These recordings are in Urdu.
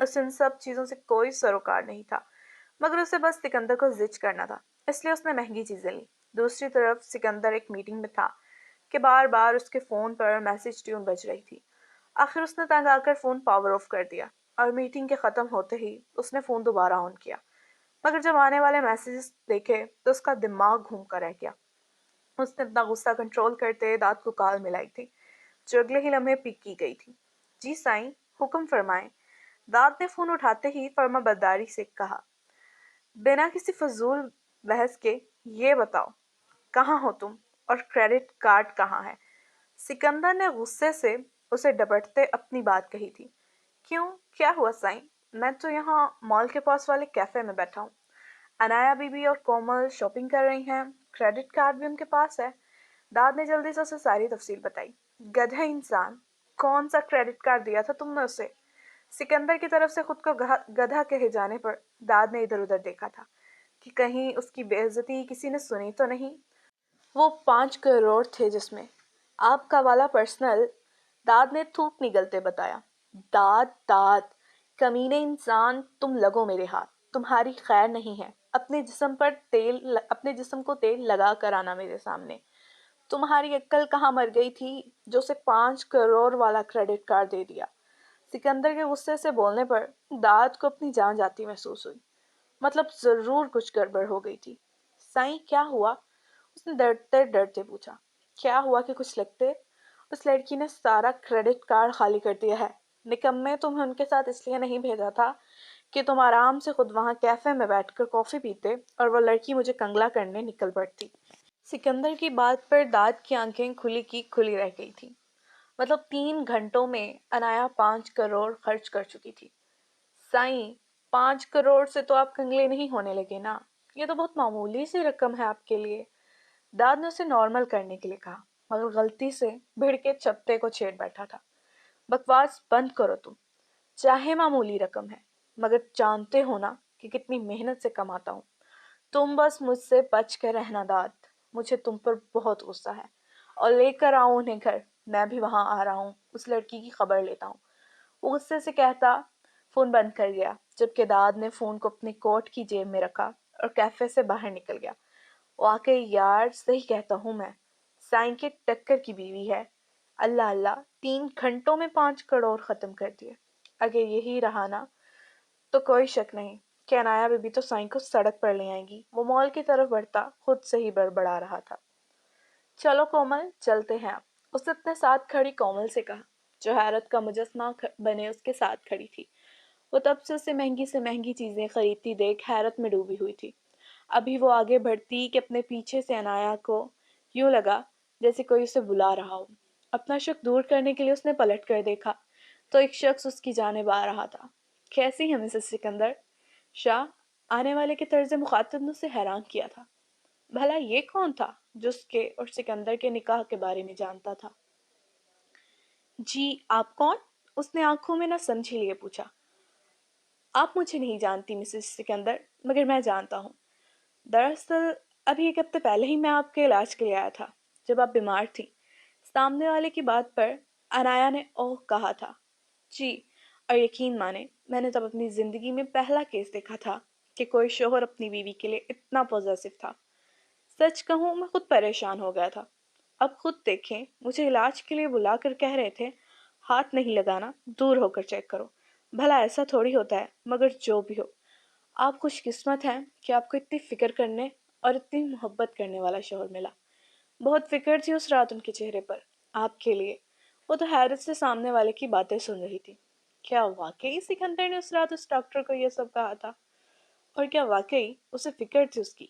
اسے ان سب چیزوں سے کوئی سروکار نہیں تھا، مگر اسے بس سکندر کو زچ کرنا تھا، اس لیے اس نے مہنگی چیزیں لی۔ دوسری طرف سکندر ایک میٹنگ میں تھا کہ بار بار اس کے فون پر میسج ٹیون بج رہی تھی۔ آخر اس نے تنگ آ کر فون پاور آف کر دیا اور میٹنگ کے ختم ہوتے ہی اس نے فون دوبارہ آن کیا، مگر جب آنے والے میسیجز دیکھے تو اس کا دماغ گھوم کر رہ گیا۔ اس نے اپنا غصہ کنٹرول کرتے داد کو کال ملائی تھی جو اگلے ہی لمحے پک کی گئی تھی۔ جی سائیں، حکم فرمائیں۔ داد نے فون اٹھاتے ہی فرما برداری سے کہا، بنا کسی فضول بحث کے یہ بتاؤ کہاں ہو تم اور کریڈٹ کارڈ کہاں ہے؟ سکندر نے غصے سے اسے ڈپٹتے اپنی بات کہی تھی۔ کیوں، کیا ہوا سائیں؟ میں تو یہاں مال کے پاس والے کیفے میں بیٹھا ہوں۔ انایا بی بی اور کومل شاپنگ کر رہی ہیں، کریڈٹ کارڈ بھی ان کے پاس ہے۔ داد نے جلدی سے اسے ساری تفصیل بتائی۔ گدھا انسان، کون سا کریڈٹ کارڈ دیا تھا تم نے اسے؟ سکندر کی طرف سے خود کو گدھا کہے جانے پر داد نے ادھر ادھر دیکھا تھا کہ کہیں اس کی بے عزتی کسی نے سنی تو نہیں۔ وہ 5 کروڑ تھے جس میں آپ کا والا پرسنل، داد نے تھوک نگلتے بتایا۔ داد داد، کمینے انسان، تم لگو میرے ہاتھ، تمہاری خیر نہیں ہے۔ اپنے جسم کو تیل لگا کر آنا میرے سامنے۔ تمہاری عقل کہاں مر گئی تھی جو اسے 5 کروڑ والا کریڈٹ کارڈ دے دیا؟ سکندر کے غصے سے بولنے پر داد کو اپنی جان جاتی محسوس ہوئی۔ مطلب ضرور کچھ گڑبڑ ہو گئی تھی۔ سائیں کیا ہوا؟ اس نے ڈرتے ڈرتے پوچھا۔ کیا ہوا کہ کچھ لگتے؟ اس لڑکی نے سارا کریڈٹ کارڈ خالی کر دیا ہے۔ نکمے، تمہیں ان کے ساتھ اس لیے نہیں بھیجا تھا کہ تم آرام سے خود وہاں کیفے میں بیٹھ کر کافی پیتے اور وہ لڑکی مجھے کنگلا کرنے نکل پڑتی۔ سکندر کی بات پر داد کی آنکھیں کھلی کی کھلی رہ گئی تھی۔ مطلب 3 گھنٹوں میں انایا 5 کروڑ خرچ کر چکی تھی۔ سائیں، 5 کروڑ سے تو آپ کنگلے نہیں ہونے لگے نا، یہ تو بہت معمولی سی رقم ہے آپ کے لیے۔ داد نے اسے نارمل کرنے کے لیے کہا، مگر غلطی سے بھڑ کے چپتے کو چھیڑ بیٹھا تھا۔ بکواس بند کرو تم، چاہے معمولی رقم ہے مگر جانتے ہو نا کہ کتنی محنت سے کماتا ہوں۔ تم بس مجھ سے بچ کے رہنا داد، مجھے تم پر بہت غصہ ہے، اور لے کر آؤ انہیں گھر، میں بھی وہاں آ رہا ہوں، اس لڑکی کی خبر لیتا ہوں۔ وہ غصے سے کہتا فون بند کر گیا، جبکہ داد نے فون کو اپنے کوٹ کی جیب میں رکھا اور کیفے سے باہر نکل گیا۔ واقعی یار، صحیح کہتا ہوں میں، سائیں کے ٹکر کی بیوی ہے۔ اللہ اللہ، 3 گھنٹوں میں 5 کروڑ ختم کر دیے۔ اگر یہی رہا نا تو کوئی شک نہیں کہ انایا بی بی تو سائیں کو سڑک پر لے آئیں گی۔ وہ مال کی طرف بڑھتا خود سے ہی بڑبڑا رہا تھا۔ چلو کومل، چلتے ہیں اب، اس نے اپنے ساتھ کھڑی کومل سے کہا، جو حیرت کا مجسمہ بنے اس کے ساتھ کھڑی تھی۔ وہ تب سے مہنگی چیزیں خریدتی دیکھ حیرت میں ڈوبی ہوئی تھی۔ ابھی وہ آگے بڑھتی کہ اپنے پیچھے سے انایا کو یوں لگا جیسے کوئی اسے بلا رہا ہو۔ اپنا شک دور کرنے کے لیے اس نے پلٹ کر دیکھا تو ایک شخص اس کی جانب آ رہا تھا۔ کیسی ہے مسز سکندر؟ شاہ، آنے والے کے طرز مخاطب نے اسے حیران کیا تھا۔ بھلا یہ کون تھا جو اس کے اور سکندر کے نکاح کے بارے میں جانتا تھا؟ جی، آپ کون؟ اس نے آنکھوں میں نہ سمجھے لیے پوچھا۔ آپ مجھے نہیں جانتی مسز سکندر، مگر میں جانتا ہوں۔ دراصل ابھی 1 ہفتے پہلے ہی میں آپ کے علاج کے لیے آیا تھا جب آپ بیمار تھی۔ سامنے والے کی بات پر انایا نے اوہ کہا تھا۔ جی، اور یقین مانے، میں نے تب اپنی زندگی میں پہلا کیس دیکھا تھا کہ کوئی شوہر اپنی بیوی کے لیے اتنا پوزیسو تھا۔ سچ کہوں میں خود پریشان ہو گیا تھا۔ اب خود دیکھیں، مجھے علاج کے لیے بلا کر کہہ رہے تھے ہاتھ نہیں لگانا، دور ہو کر چیک کرو۔ بھلا ایسا تھوڑی ہوتا ہے، مگر جو بھی ہو، آپ خوش قسمت ہیں کہ آپ کو اتنی فکر کرنے اور اتنی محبت کرنے والا شوہر ملا۔ بہت فکر تھی اس رات ان کے چہرے پر آپ کے لیے۔ وہ تو حیرت سے سامنے والے کی باتیں سن رہی تھی۔ کیا واقعی سکندر نے اس رات اس ڈاکٹر کو یہ سب کہا تھا؟ اور کیا واقعی اسے فکر تھی اس کی؟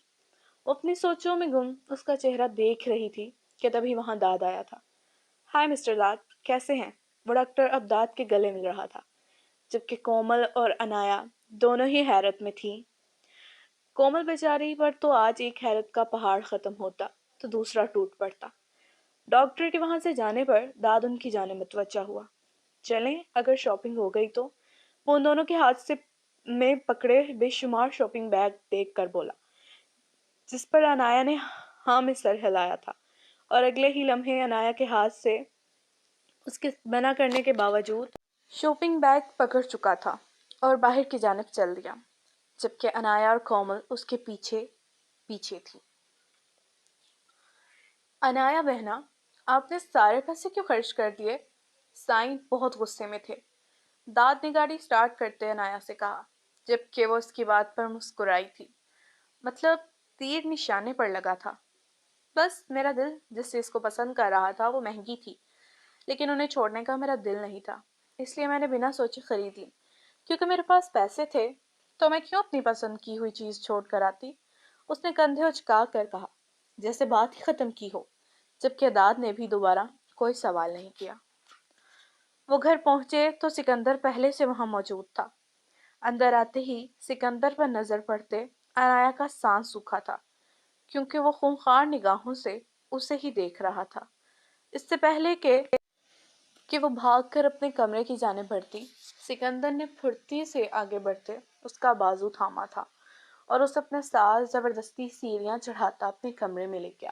وہ اپنی سوچوں میں گم اس کا چہرہ دیکھ رہی تھی کہ تبھی وہاں داد آیا تھا۔ ہائے مسٹر داد، کیسے ہیں؟ وہ ڈاکٹر اب داد کے گلے مل رہا تھا، جبکہ کومل اور انایا دونوں ہی حیرت میں تھیں۔ کومل بیچاری پر تو آج ایک حیرت کا پہاڑ ختم ہوتا تو دوسرا ٹوٹ پڑتا۔ ڈاکٹر کے وہاں سے جانے پر داد ان کی جانب متوجہ ہوا۔ چلیں، اگر شاپنگ ہو گئی تو؟ وہ ان دونوں کے ہاتھ سے میں پکڑے بے شمار شاپنگ بیگ دیکھ کر بولا، جس پر انایا نے ہاں میں سر ہلایا تھا، اور اگلے ہی لمحے انایا کے ہاتھ سے اس کے منع کرنے کے باوجود شاپنگ بیگ پکڑ چکا تھا اور باہر کی جانب چل دیا، جبکہ انایا اور کومل اس کے پیچھے پیچھے تھی۔ انایا بہنا، آپ نے سارے پیسے کیوں خرچ کر دیے؟ سائن بہت غصے میں تھے۔ دانت نگاری سٹارٹ کرتے انایا سے کہا، جبکہ وہ اس کی بات پر مسکرائی تھی۔ مطلب تیر نشانے پر لگا تھا۔ بس میرا دل جس چیز کو پسند کر رہا تھا وہ مہنگی تھی، لیکن انہیں چھوڑنے کا میرا دل نہیں تھا، اس لیے میں نے بنا سوچے خرید لی۔ کیونکہ میرے پاس پیسے تھے تو میں کیوں اپنی پسند کی ہوئی چیز چھوڑ کر آتی؟ اس نے کندھے اچکا کر کہا، جیسے بات ہی ختم کی ہو، جبکہ داد نے بھی دوبارہ کوئی سوال نہیں کیا۔ وہ گھر پہنچے تو سکندر پہلے سے وہاں موجود تھا۔ اندر آتے ہی سکندر پر نظر پڑتے انایا کا سانس سوکھا تھا، کیونکہ وہ خونخوار نگاہوں سے اسے ہی دیکھ رہا تھا۔ اس سے پہلے کہ وہ بھاگ کر اپنے کمرے کی جانب بڑھتی، سکندر نے پھرتی سے آگے بڑھتے اس کا بازو تھاما تھا اور اسے اپنے ساتھ زبردستی سیڑھیاں چڑھاتا اپنے کمرے میں لے گیا۔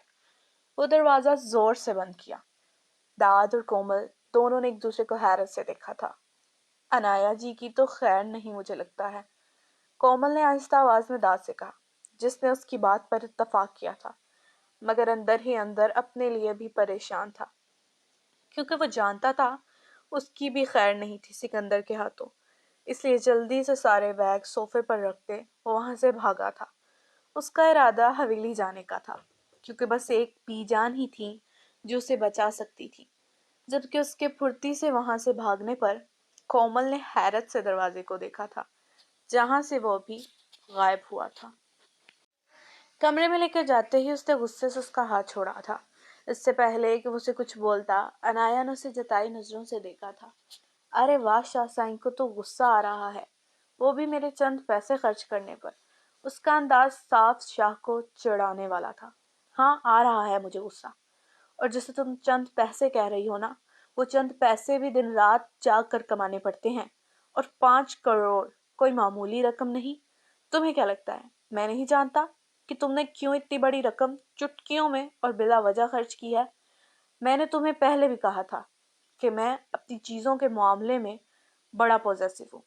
وہ دروازہ زور سے بند کیا۔ داد اور کومل دونوں نے ایک دوسرے کو حیرت سے دیکھا تھا۔ انایا جی کی تو خیر نہیں مجھے لگتا ہے، کومل نے آہستہ آواز میں داد سے کہا، جس نے اس کی بات پر اتفاق کیا تھا، مگر اندر ہی اندر اپنے لیے بھی پریشان تھا، کیونکہ وہ جانتا تھا اس کی بھی خیر نہیں تھی سکندر کے ہاتھوں۔ اس لیے جلدی سے سارے بیگ صوفے پر رکھتے وہ وہاں سے بھاگا تھا۔ اس کا ارادہ حویلی جانے کا تھا، کیونکہ بس ایک بی جان ہی تھی جو اسے بچا سکتی تھی، جبکہ اس کے پھرتی سے وہاں سے بھاگنے پر کومل نے حیرت سے دروازے کو دیکھا تھا، جہاں سے وہ ابھی غائب ہوا تھا۔ کمرے میں لے کر جاتے ہی اس نے غصے سے اس کا ہاتھ چھوڑا تھا۔ اس سے پہلے کہ وہ اسے کچھ بولتا، انایا نے اسے جتائی نظروں سے دیکھا تھا۔ ارے واہ، شاہ سائن کو تو غصہ آ رہا ہے، وہ بھی میرے چند پیسے خرچ کرنے پر۔ اس کا انداز صاف شاہ کو چڑھانے والا تھا۔ ہاں، آ رہا ہے مجھے غصہ، اور جسے تم چند پیسے کہہ رہی ہو نا، وہ چند پیسے بھی دن رات جاگ کر کمانے پڑتے ہیں، اور 5 کروڑ کوئی معمولی رقم نہیں۔ تمہیں کیا لگتا ہے میں نہیں جانتا کہ تم نے کیوں اتنی بڑی رقم چٹکیوں میں اور بلا وجہ خرچ کی ہے؟ میں نے تمہیں پہلے بھی کہا تھا کہ میں اپنی چیزوں کے معاملے میں بڑا پوزیسو ہوں،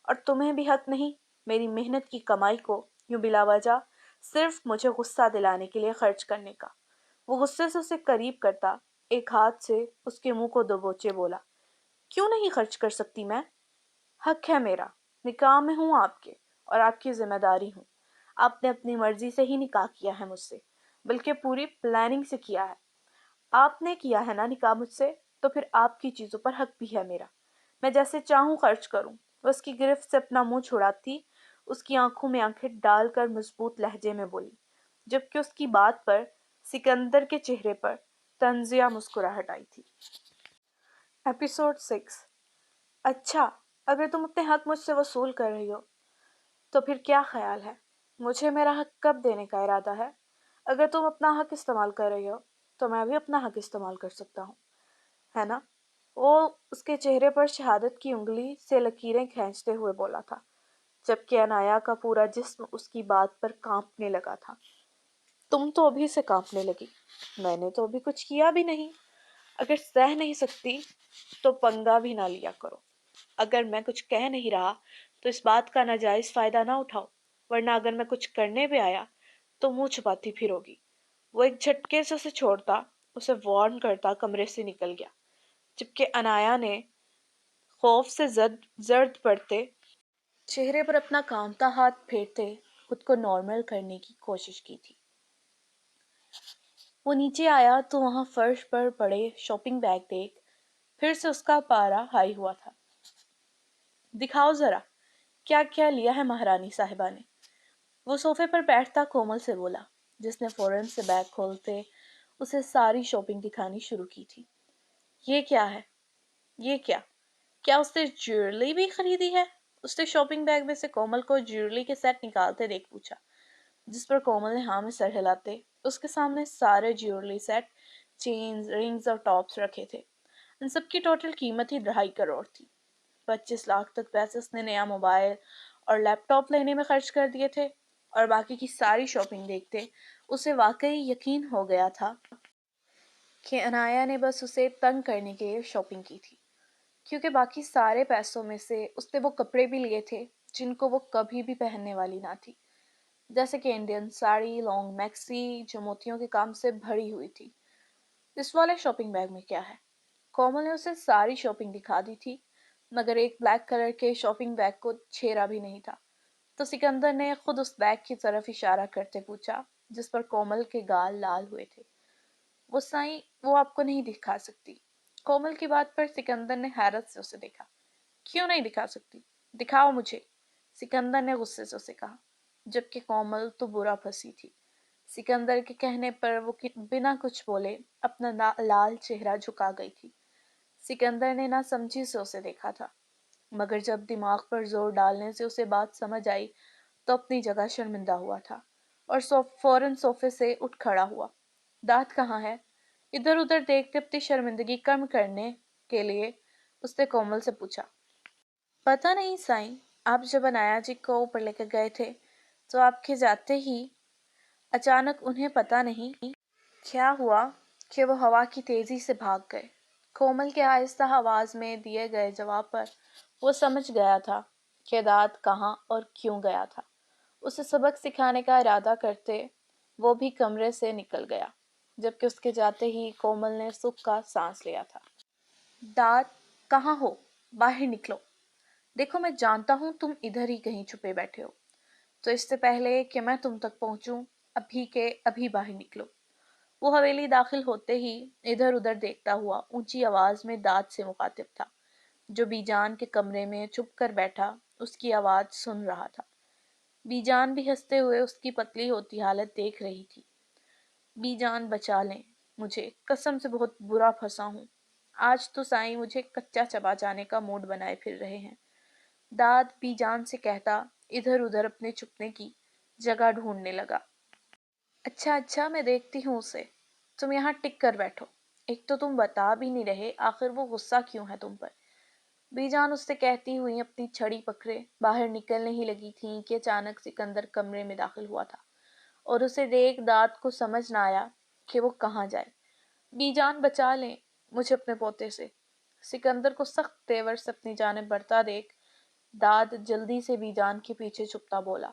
اور تمہیں بھی حق نہیں میری محنت کی کمائی کو یوں بلا وجہ صرف مجھے غصہ دلانے کے لیے خرچ کرنے کا۔ وہ غصے سے اسے قریب کرتا ایک ہاتھ سے اس کے منہ کو دبوچے بولا، کیوں نہیں خرچ کر سکتی میں؟ حق ہے میرا، نکاح میں ہوں آپ کے اور آپ کی ذمہ داری ہوں۔ آپ نے اپنی مرضی سے ہی نکاح کیا ہے مجھ سے، بلکہ پوری پلاننگ سے کیا ہے۔ آپ نے کیا ہے نا نکاح مجھ سے، تو پھر آپ کی چیزوں پر حق بھی ہے میرا۔ میں جیسے چاہوں خرچ کروں۔ وہ اس کی گرفت سے اپنا منہ چھڑاتی اس کی آنکھوں میں آنکھیں ڈال کر مضبوط لہجے میں بولی، جبکہ اس کی بات پر سکندر کے چہرے پر طنزیہ مسکراہٹ آئی تھی۔ ایپیسوڈ 6۔ اچھا، اگر تم اپنے حق مجھ سے وصول کر رہی ہو تو پھر کیا خیال ہے مجھے میرا حق کب دینے کا ارادہ ہے؟ اگر تم اپنا حق استعمال کر رہی ہو تو میں بھی اپنا حق استعمال کر سکتا ہوں، ہے نا؟ وہ اس کے چہرے پر شہادت کی انگلی سے لکیریں کھینچتے ہوئے بولا تھا، جبکہ انایا کا پورا جسم اس کی بات پر کانپنے لگا تھا۔ تم تو ابھی سے کانپنے لگی، میں نے تو ابھی کچھ کیا بھی نہیں۔ اگر سہ نہیں سکتی تو پنگا بھی نہ لیا کرو۔ اگر میں کچھ کہہ نہیں رہا تو اس بات کا ناجائز فائدہ نہ اٹھاؤ، ورنہ اگر میں کچھ کرنے بھی آیا تو منہ چھپاتی پھروگی۔ وہ ایک جھٹکے سے اسے چھوڑتا، اسے وارن کرتا کمرے سے نکل گیا، جبکہ انایا نے خوف سے زرد پڑتے چہرے پر اپنا کانپتا ہاتھ پھیرتے خود کو نارمل کرنے کی کوشش کی تھی۔ وہ نیچے آیا تو وہاں فرش پر پڑے شاپنگ بیگ دیکھ پھر سے اس کا پارا ہائی ہوا تھا۔ دکھاؤ ذرا، کیا کیا لیا ہے مہارانی صاحبہ نے؟ وہ صوفے پر بیٹھتا کومل سے بولا، جس نے فوراً سے بیگ کھولتے اسے ساری شاپنگ دکھانی شروع کی تھی۔ یہ کیا ہے؟ یہ کیا اس نے جیولری بھی خریدی ہے؟ اس نے شاپنگ بیگ میں سے کومل کو جیولری کے سیٹ نکالتے دیکھ پوچھا، جس پر کومل نے ہاں میں سر ہلاتے اس کے سامنے سارے جیولری سیٹ، چینز، رنگز اور ٹاپس رکھے تھے۔ ان سب کی ٹوٹل قیمت ہی 2.5 کروڑ تھی۔ 25 لاکھ تک پیسے اس نے نیا موبائل اور لیپ ٹاپ لینے میں خرچ کر دیے تھے، اور باقی کی ساری شاپنگ دیکھتے اسے واقعی یقین ہو گیا تھا کہ انایا نے بس اسے تنگ کرنے کے لیے شاپنگ کی تھی۔ کیونکہ باقی سارے پیسوں میں سے اس نے وہ کپڑے بھی لیے تھے جن کو وہ کبھی بھی پہننے والی نہ تھی، جیسے کہ انڈین ساڑی، لانگ میکسی جو موتیوں کے کام سے بھری ہوئی تھی۔ اس والے شاپنگ بیگ میں کیا ہے؟ کومل نے اسے ساری شاپنگ دکھا دی تھی، مگر ایک بلیک کلر کے شاپنگ بیگ کو چھیڑا بھی نہیں تھا۔ تو سکندر نے خود اس بیگ کی طرف اشارہ کرتے پوچھا، جس پر کومل کے گال لال ہوئے تھے۔ وہ سائیں، وہ آپ کو نہیں دکھا سکتی۔ کومل کی بات پر سکندر نے حیرت سے اسے دیکھا۔ کیوں نہیں دکھا سکتی؟ دکھاؤ مجھے، سکندر نے غصے سے اسے کہا، جبکہ کومل تو برا پھنسی تھی۔ سکندر کے کہنے پر وہ بنا کچھ بولے اپنا لال چہرہ جھکا گئی تھی۔ سکندر نے نہ سمجھی سے اسے دیکھا تھا، مگر جب دماغ پر زور ڈالنے سے اسے بات سمجھ آئی تو اپنی جگہ شرمندہ ہوا تھا اور فوراً صوفے سے اٹھ کھڑا ہوا۔ دانت کہاں ہے؟ ادھر ادھر دیکھتے اپنی شرمندگی کم کرنے کے لیے اس نے کومل سے پوچھا۔ پتہ نہیں سائیں، آپ جب انایا جی کو اوپر لے کر گئے تھے تو آپ کے جاتے ہی اچانک انہیں پتہ نہیں کیا ہوا کہ وہ ہوا کی تیزی سے بھاگ گئے۔ کومل کے آہستہ آواز میں دیے گئے جواب پر وہ سمجھ گیا تھا کہ دانت کہاں اور کیوں گیا تھا۔ اسے سبق سکھانے کا ارادہ کرتے وہ بھی کمرے سے نکل گیا، جبکہ اس کے جاتے ہی کومل نے سکھ کا سانس لیا تھا۔ دانت کہاں ہو؟ باہر نکلو۔ دیکھو میں جانتا ہوں تم ادھر ہی کہیں چھپے بیٹھے ہو، تو اس سے پہلے کہ میں تم تک پہنچوں ابھی کے ابھی باہر نکلو۔ وہ حویلی داخل ہوتے ہی ادھر ادھر دیکھتا ہوا اونچی آواز میں دانت سے مخاطب تھا، جو بی جان کے کمرے میں چھپ کر بیٹھا اس کی آواز سن رہا تھا۔ بی جان بھی ہنستے ہوئے اس کی پتلی ہوتی حالت دیکھ رہی تھی۔ بی جان بچا لیں مجھے، قسم سے بہت برا پھنسا ہوں۔ آج تو سائیں مجھے کچا چبا جانے کا موڈ بنائے پھر رہے ہیں۔ داد بی جان سے کہتا ادھر ادھر اپنے چھپنے کی جگہ ڈھونڈنے لگا۔ اچھا اچھا، میں دیکھتی ہوں اسے، تم یہاں ٹک کر بیٹھو۔ ایک تو تم بتا بھی نہیں رہے آخر وہ غصہ کیوں ہے تم پر؟ بی جان اس سے کہتی ہوئی اپنی چھڑی پکڑے باہر نکلنے ہی لگی تھیں کہ اچانک سکندر کمرے میں داخل ہوا تھا اور اسے دیکھ داد کو سمجھ نہ آیا کہ وہ کہاں جائے۔ بی جان بچا لیں مجھے اپنے پوتے سے۔ سکندر کو سخت تیور سے اپنی جانب بڑھتا دیکھ داد جلدی سے بی جان کے پیچھے چھپتا بولا،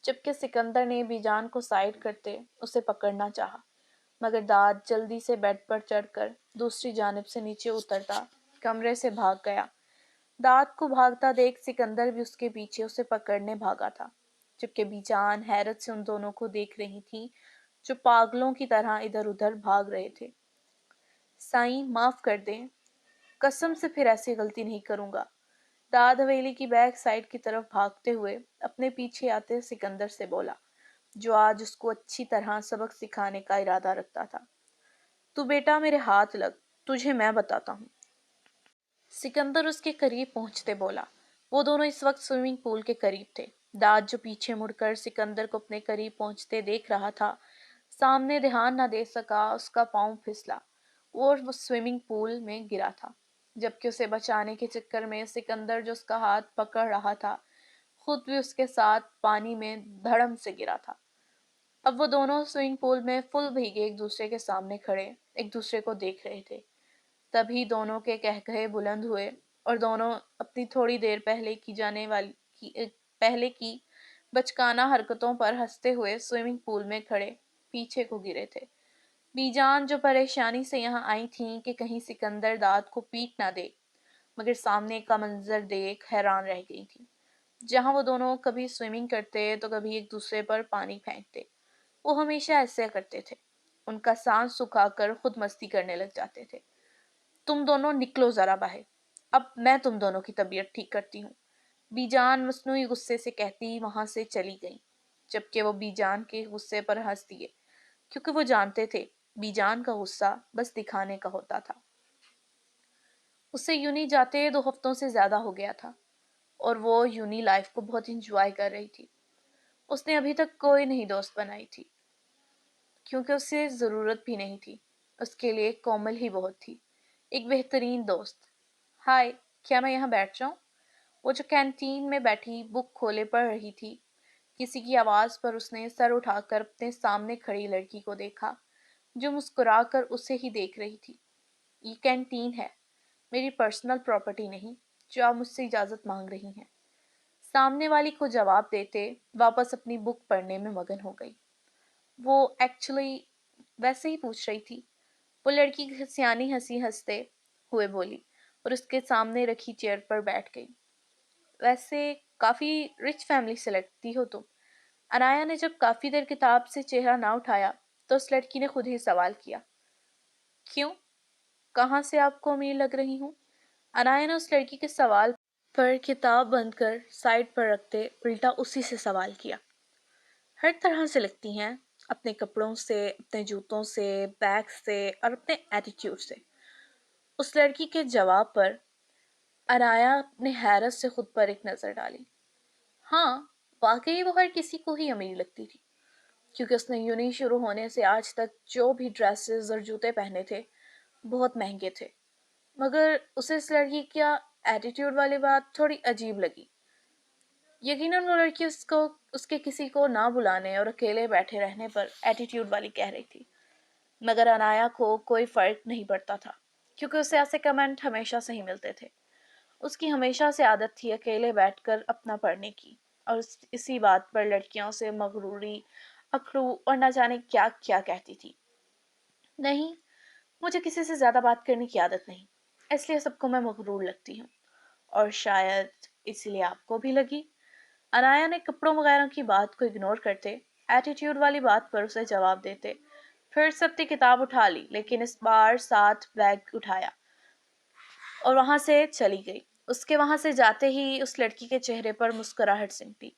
جبکہ سکندر نے بی جان کو سائڈ کرتے اسے پکڑنا چاہا، مگر داد جلدی سے بیڈ پر چڑھ کر دوسری جانب سے نیچے اترتا کمرے سے بھاگ گیا۔ داد کو بھاگتا دیکھ سکندر بھی اس کے پیچھے اسے پکڑنے بھاگا تھا، جبکہ بی جان حیرت سے ان دونوں کو دیکھ رہی تھی جو پاگلوں کی طرح ادھر ادھر بھاگ رہے تھے۔ سائیں معاف کر دیں، قسم سے پھر ایسی غلطی نہیں کروں گا۔ داد حویلی کی بیک سائڈ کی طرف بھاگتے ہوئے اپنے پیچھے آتے سکندر سے بولا، جو آج اس کو اچھی طرح سبق سکھانے کا ارادہ رکھتا تھا۔ تو بیٹا میرے ہاتھ لگ، تجھے میں بتاتا ہوں۔ سکندر اس کے قریب پہنچتے بولا۔ وہ دونوں اس وقت سوئمنگ پول کے قریب تھے۔ داد جو پیچھے مڑ کر سکندر کو اپنے قریب پہنچتے دیکھ رہا تھا، سامنے دھیان نہ دے سکا، اس کا پاؤں پھسلا اور وہ سوئمنگ پول میں گرا تھا، جبکہ اسے بچانے کے چکر میں سکندر جو اس کا ہاتھ پکڑ رہا تھا خود بھی اس کے ساتھ پانی میں دھڑم سے گرا تھا۔ اب وہ دونوں سوئمنگ پول میں فل بھیگے ایک دوسرے کے سامنے کھڑے ایک دوسرے کو دیکھ رہے تھے۔ تبھی دونوں کے قہقہے بلند ہوئے اور دونوں اپنی تھوڑی دیر پہلے کی بچکانہ حرکتوں پر ہنستے ہوئے سوئمنگ پول میں کھڑے پیچھے کو گرے تھے۔ بی جان جو پریشانی سے یہاں آئی تھیں کہ کہیں سکندر داد کو پیٹ نہ دے، مگر سامنے کا منظر دیکھ حیران رہ گئی تھی، جہاں وہ دونوں کبھی سوئمنگ کرتے تو کبھی ایک دوسرے پر پانی پھینکتے۔ وہ ہمیشہ ایسے کرتے تھے، ان کا سانس سکھا کر خود مستی کرنے لگ جاتے تھے۔ تم دونوں نکلو ذرا باہر، اب میں تم دونوں کی طبیعت ٹھیک کرتی ہوں، بی جان مصنوعی غصے سے کہتی وہاں سے چلی گئی، جبکہ وہ بی جان کے غصے پر ہنس دیے، کیونکہ وہ جانتے تھے بی جان کا غصہ بس دکھانے کا ہوتا تھا۔ اسے یونی جاتے 2 ہفتوں سے زیادہ ہو گیا تھا اور وہ یونی لائف کو بہت انجوائے کر رہی تھی۔ اس نے ابھی تک کوئی نہیں دوست بنائی تھی، کیونکہ اسے ضرورت بھی نہیں تھی، اس کے لیے کومل ہی بہت تھی، ایک بہترین دوست۔ ہائے، کیا میں یہاں بیٹھ جاؤں؟ وہ جو کینٹین میں بیٹھی بک کھولے پڑھ رہی تھی، کسی کی آواز پر اس نے سر اٹھا کر اپنے سامنے کھڑی لڑکی کو دیکھا جو مسکرا کر اسے ہی دیکھ رہی تھی۔ یہ کینٹین ہے، میری پرسنل پراپرٹی نہیں جو آپ مجھ سے اجازت مانگ رہی ہیں۔ سامنے والی کو جواب دیتے واپس اپنی بک پڑھنے میں مگن ہو گئی۔ وہ ایکچولی ویسے ہی پوچھ رہی تھی، وہ لڑکی سیانی ہنسی ہنستے ہوئے بولی اور اس کے سامنے رکھی چیئر پر بیٹھ گئی۔ ویسے کافی رچ فیملی سے لگتی ہو تم۔ انایا نے جب کافی دیر کتاب سے چہرہ نہ اٹھایا تو اس لڑکی نے خود ہی سوال کیا، کیوں؟ کہاں سے آپ کو امیر لگ رہی ہوں؟ انایا نے اس لڑکی کے سوال پر کتاب بند کر سائڈ پر رکھتے الٹا اسی سے سوال کیا۔ ہر طرح سے لگتی ہیں، اپنے کپڑوں سے، اپنے جوتوں سے، بیگ سے اور اپنے ایٹیٹیوڈ سے۔ اس لڑکی کے جواب پر انایا نے حیرت سے خود پر ایک نظر ڈالی۔ ہاں، واقعی وہ ہر کسی کو ہی امیر لگتی تھی، کیونکہ اس نے یونی شروع ہونے سے آج تک جو بھی ڈریسز اور جوتے پہنے تھے بہت مہنگے تھے، مگر اسے اس لڑکی کا ایٹیٹیوڈ والی بات تھوڑی عجیب لگی۔ یقیناً وہ لڑکی اس کے کسی کو نہ بلانے اور اکیلے بیٹھے رہنے پر ایٹیٹیوڈ والی کہہ رہی تھی، مگر انایا کو کوئی فرق نہیں پڑتا تھا، کیونکہ اسے ایسے کمنٹ ہمیشہ سے ہی ملتے تھے۔ اس کی ہمیشہ سے عادت تھی اکیلے بیٹھ کر اپنا پڑھنے کی، اور اسی بات پر لڑکیوں سے مغروری، اکڑو اور نہ جانے کیا کیا کہتی تھی۔ نہیں، مجھے کسی سے زیادہ بات کرنے کی عادت نہیں، اس لیے سب کو میں مغرور لگتی ہوں، اور شاید اسی لیے آپ کو بھی لگی۔ انایا نے کپڑوں وغیرہ کی بات کو اگنور کرتے ایٹیٹیوڈ والی بات پر اسے جواب دیتے پھر سے اپنی کتاب اٹھا لی، لیکن اس بار ساتھ بیگ اٹھایا اور وہاں سے چلی گئی۔ اس کے وہاں سے جاتے ہی اس لڑکی کے چہرے پر مسکراہٹ سمٹی،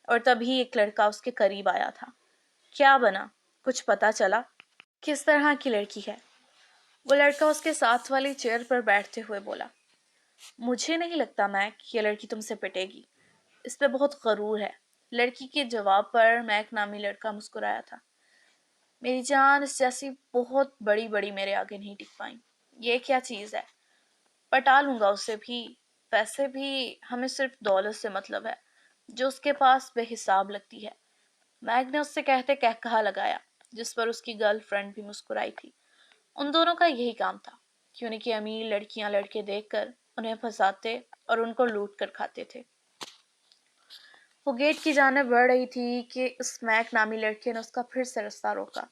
اور تبھی ایک لڑکا اس کے قریب آیا تھا۔ کیا بنا؟ کچھ پتا چلا؟ کس طرح کی لڑکی ہے؟ وہ لڑکا اس کے ساتھ والی چیئر پر بیٹھتے ہوئے بولا۔ مجھے نہیں لگتا میک یہ لڑکی تم سے پٹے گی، اس پہ بہت غرور ہے۔ لڑکی کے جواب پر میک نامی لڑکا مسکرایا تھا۔ میری جان، اس جیسی بہت بڑی بڑی میرے آگے نہیں ٹک پائیں۔ یہ کیا چیز ہے؟ پٹا لوں گا اسے بھی، ویسے بھی ہمیں صرف دولت سے مطلب ہے جو اس کے پاس بے حساب لگتی ہے۔ میگ نے اس سے کہتے کہا لگایا، جس پر اس کی گرل فرینڈ بھی مسکرائی تھی۔ ان دونوں کا یہی کام تھا، کیوں کہ امیر لڑکیاں لڑکے دیکھ کر انہیں پھنساتے اور ان کو لوٹ کر کھاتے تھے۔ وہ گیٹ کی جانب بڑھ رہی تھی کہ اس میک نامی لڑکے نے اس کا پھر سے رستہ روکا۔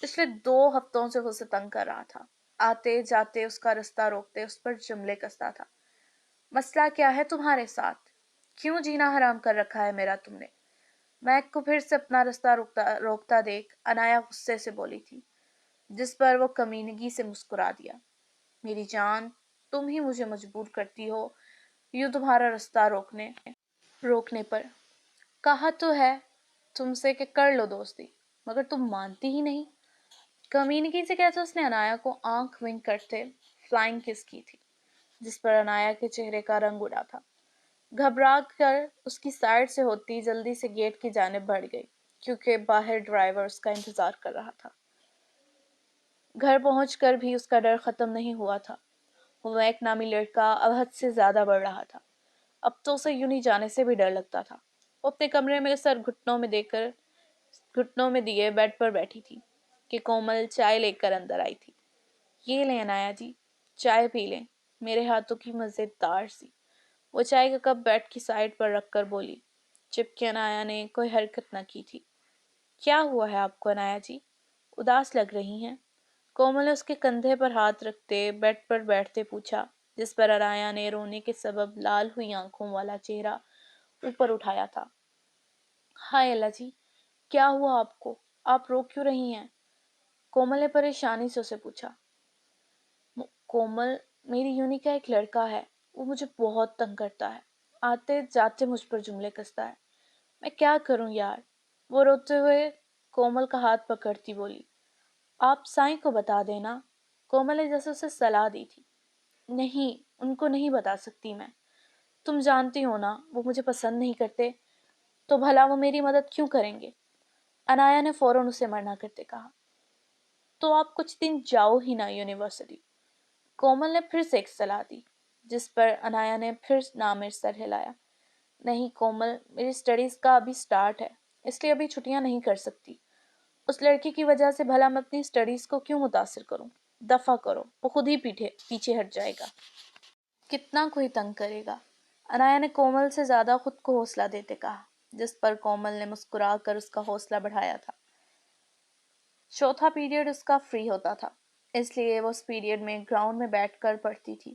پچھلے 2 ہفتوں سے وہ اسے تنگ کر رہا تھا، آتے جاتے اس کا رستہ روکتے اس پر جملے کستا تھا۔ مسئلہ کیا ہے تمہارے ساتھ؟ کیوں جینا حرام کر رکھا ہے میرا تم نے؟ میک کو پھر سے اپنا رستہ روکتا دیکھ انایا غصے سے بولی تھی، جس پر وہ کمینگی سے مسکرا دیا۔ میری جان، تم ہی مجھے مجبور کرتی ہو یوں تمہارا رستہ روکنے پر۔ کہا تو ہے تم سے کہ کر لو دوستی، مگر تم مانتی ہی نہیں۔ کمینگی سے کہتے اس نے انایا کو آنکھ ونک کرتے فلائنگ کس کی تھی، جس پر انایا کے چہرے کا رنگ اڑا تھا۔ گھبرا کر اس کی سائڈ سے ہوتی جلدی سے گیٹ کی جانب بڑھ گئی، کیونکہ باہر ڈرائیور اس کا انتظار کر رہا تھا۔ گھر پہنچ کر بھی اس کا ڈر ختم نہیں ہوا تھا۔ وہ ایک نامی لڑکا اب حد سے زیادہ بڑھ رہا تھا۔ اب تو اسے یوں نہیں جانے سے بھی ڈر لگتا تھا۔ وہ اپنے کمرے میں سر گھٹنوں میں دیے بیڈ پر بیٹھی تھی کہ کومل چائے لے کر اندر آئی تھی۔ یہ لیں انایا جی، چائے پی لیں، میرے ہاتھوں کی مزیدار سی۔ وہ چائے کا کپ بیڈ کی سائڈ پر رکھ کر بولی، جبکہ انایا نے کوئی حرکت نہ کی تھی۔ کیا ہوا ہے آپ کو انایا جی؟ اداس لگ رہی ہیں؟ کومل نے اس کے کندھے پر ہاتھ رکھتے بیڈ پر بیٹھتے پوچھا، جس پر انایا نے رونے کے سبب لال ہوئی آنکھوں والا چہرہ اوپر اٹھایا تھا۔ ہائے اللہ جی، کیا ہوا آپ کو؟ آپ رو کیوں رہی ہیں؟ کومل نے پریشانی سے اسے پوچھا۔ کومل، میری یونی کا ایک لڑکا ہے، وہ مجھے بہت تنگ کرتا ہے، آتے جاتے مجھ پر جملے کستا ہے، میں کیا کروں یار؟ وہ روتے ہوئے کومل کا ہاتھ پکڑتی بولی۔ آپ سائیں کو بتا دینا۔ کومل نے جیسے اسے صلاح دی تھی۔ نہیں، ان کو نہیں بتا سکتی میں، تم جانتی ہو نا وہ مجھے پسند نہیں کرتے، تو بھلا وہ میری مدد کیوں کریں گے؟ انایا نے فوراً اسے منع کرتے کہا۔ تو آپ کچھ دن جاؤ ہی نہ یونیورسٹی۔ کومل نے پھر سے ایک صلاح دی، جس پر انایا نے پھر نامر سر ہلایا۔ نہیں کومل، میری سٹڈیز کا ابھی سٹارٹ ہے، اس لیے ابھی چھٹیاں نہیں کر سکتی۔ اس لڑکی کی وجہ سے بھلا میں اپنی سٹڈیز کو کیوں متاثر کروں؟ دفع کرو، وہ خود ہی پیچھے ہٹ جائے گا، کتنا کوئی تنگ کرے گا۔ انایا نے کومل سے زیادہ خود کو حوصلہ دیتے کہا، جس پر کومل نے مسکرا کر اس کا حوصلہ بڑھایا تھا۔ چوتھا پیریڈ اس کا فری ہوتا تھا، اس لیے وہ اس پیریڈ میں گراؤنڈ میں بیٹھ کر پڑھتی تھی۔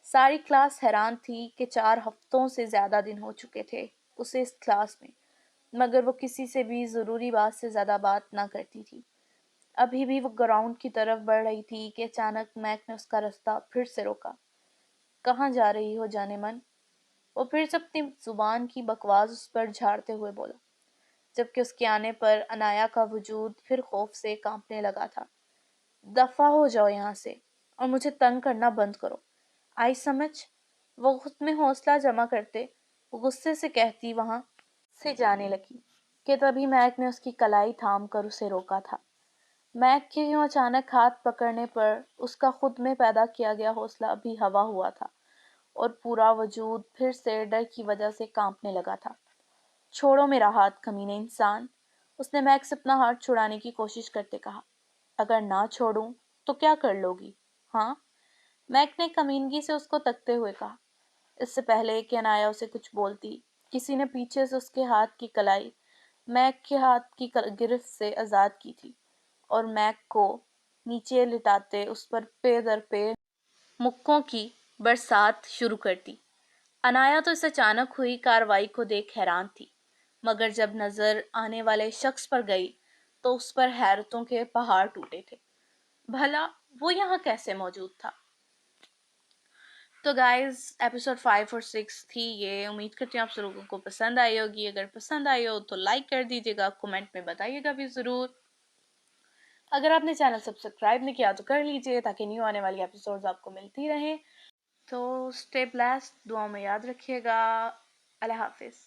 ساری کلاس حیران تھی کہ 4 ہفتوں سے زیادہ دن ہو چکے تھے اسے اس کلاس میں، مگر وہ کسی سے بھی ضروری بات سے زیادہ بات نہ کرتی تھی۔ ابھی بھی وہ گراؤنڈ کی طرف بڑھ رہی تھی کہ اچانک میک نے اس کا راستہ پھر سے روکا۔ کہاں جا رہی ہو جانے من؟ وہ پھر سے اپنی زبان کی بکواس اس پر جھاڑتے ہوئے بولا، جبکہ اس کے آنے پر انایا کا وجود پھر خوف سے کانپنے لگا تھا۔ دفع ہو جاؤ یہاں سے اور مجھے تنگ کرنا بند کرو، آئی سمجھ؟ وہ خود میں حوصلہ جمع کرتے وہ غصے سے کہتی وہاں سے جانے لگی کہ تبھی میک نے اس کی کلائی تھام کر اسے روکا تھا۔ میک کے یوں اچانک ہاتھ پکڑنے پر اس کا خود میں پیدا کیا گیا حوصلہ ابھی ہوا ہوا تھا اور پورا وجود پھر سے ڈر کی وجہ سے کانپنے لگا تھا۔ چھوڑو میرا ہاتھ کمینے انسان، اس نے میک سے اپنا ہاتھ چھڑانے کی کوشش کرتے کہا۔ اگر نہ چھوڑوں تو کیا کر لو گی؟ ہاں؟ میک نے کمینگی سے اس کو تکتے ہوئے کہا۔ اس سے پہلے کہ انایا اسے کچھ بولتی، کسی نے پیچھے سے اس کے ہاتھ کی کلائی میک کے ہاتھ کی گرفت سے آزاد کی تھی اور میک کو نیچے لٹاتے اس پر پے در پے مکوں کی برسات شروع کر دی۔ انایا تو اس اچانک ہوئی کارروائی کو دیکھ حیران تھی، مگر جب نظر آنے والے شخص پر گئی تو اس پر حیرتوں کے پہاڑ ٹوٹے تھے۔ بھلا وہ یہاں کیسے موجود تھا؟ تو گائز ایپیسوڈ 5 اور 6 تھی یہ، امید کرتی ہوں آپ لوگوں کو پسند آئی ہوگی۔ اگر پسند آئی ہو تو لائک کر دیجیے گا، کومنٹ میں بتائیے گا بھی ضرور۔ اگر آپ نے چینل سبسکرائب نہیں کیا تو کر لیجیے تاکہ نیو آنے والی ایپیسوڈز آپ کو ملتی رہیں۔ تو اسٹے بلیسڈ، دعاؤں میں یاد رکھیے گا۔ اللہ حافظ۔